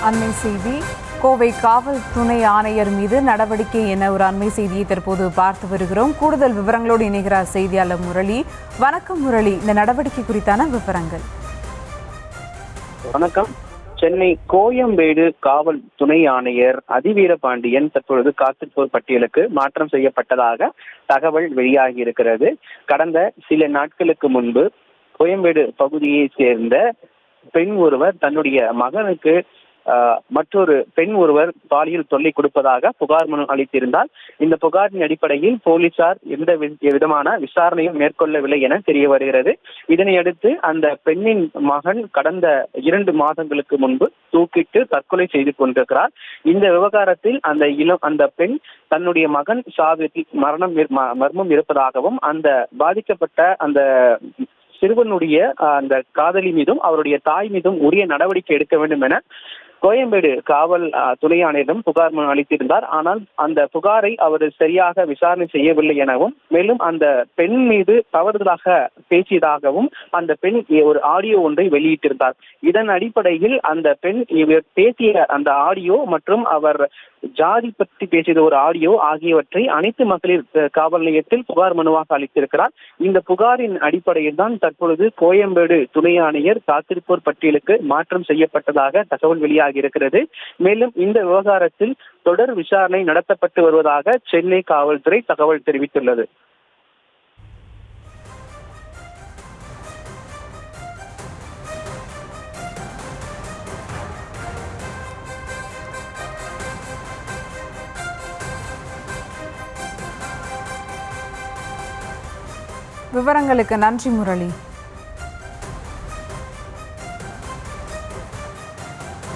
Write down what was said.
அண்மை செய்தி. கோவை காவல் துணை ஆணையர் மீது நடவடிக்கை என ஒரு அண்மை செய்தியை தற்போது பார்த்து வருகிறோம். கூடுதல் விவரங்களோடு இணைகிறார் செய்தியாளர் முரளி. வணக்கம் முரளி, இந்த நடவடிக்கை குறித்தான விவரங்கள். வணக்கம். சென்னை கோயம்பேடு காவல் துணை ஆணையர் அதிவீரபாண்டியன் தற்பொழுது காத்திருப்போர் பட்டியலுக்கு மாற்றம் செய்யப்பட்டதாக தகவல் வெளியாகி இருக்கிறது. கடந்த சில நாட்களுக்கு முன்பு கோயம்பேடு பகுதியை சேர்ந்த பெண் ஒருவர் தன்னுடைய மகனுக்கு மற்றொரு பெண் ஒருவர் பாலியல் தொல்லை கொடுப்பதாக புகார் மனு அளித்திருந்தால் இந்த புகாரின் அடிப்படையில் போலீசார் எந்த விதமான விசாரணையும் மேற்கொள்ளவில்லை என தெரிய வருகிறது. இதனையடுத்து அந்த பெண்ணின் மகன் கடந்த 2 மாதங்களுக்கு முன்பு தூக்கிட்டு தற்கொலை செய்து கொண்டிருக்கிறார். இந்த விவகாரத்தில் அந்த பெண் தன்னுடைய மகன் சாவிற்கு மர்மம் இருப்பதாகவும் அந்த பாதிக்கப்பட்ட அந்த சிறுவனுடைய அந்த காதலி மீதும் அவருடைய தாய் மீதும் உரிய நடவடிக்கை எடுக்க வேண்டும் என கோயம்பேடு காவல் துணை ஆணையரிடம் புகார் மனு அளித்திருந்தார். ஆனால் அந்த புகாரை அவர் சரியாக விசாரணை செய்யவில்லை எனவும், மேலும் அந்த பெண் மீது தவறுதலாக பேசியதாகவும் அந்த பெண் ஒரு ஆடியோ ஒன்றை வெளியிட்டிருந்தார். இதன் அடிப்படையில் அந்த பெண் இவர் பேசிய அந்த ஆடியோ மற்றும் அவர் ஜாதி பற்றி பேசிய ஒரு ஆடியோ ஆகியவற்றை அனைத்து மகளிர் காவல் நிலையத்தில் புகார் மனுவாக அளித்திருக்கிறார். இந்த புகாரின் அடிப்படையில் தான் தற்பொழுது கோயம்பேடு துணை ஆணையர் காத்திருப்போர் பட்டியலுக்கு மாற்றம் செய்யப்பட்டதாக தகவல் வெளியாகி இருக்கிறது. மேலும் இந்த விவகாரத்தில் தொடர் விசாரணை நடத்தப்பட்டு வருவதாக சென்னை காவல்துறை தகவல் தெரிவித்துள்ளது. விவரங்களுக்கு நன்றி முரளி.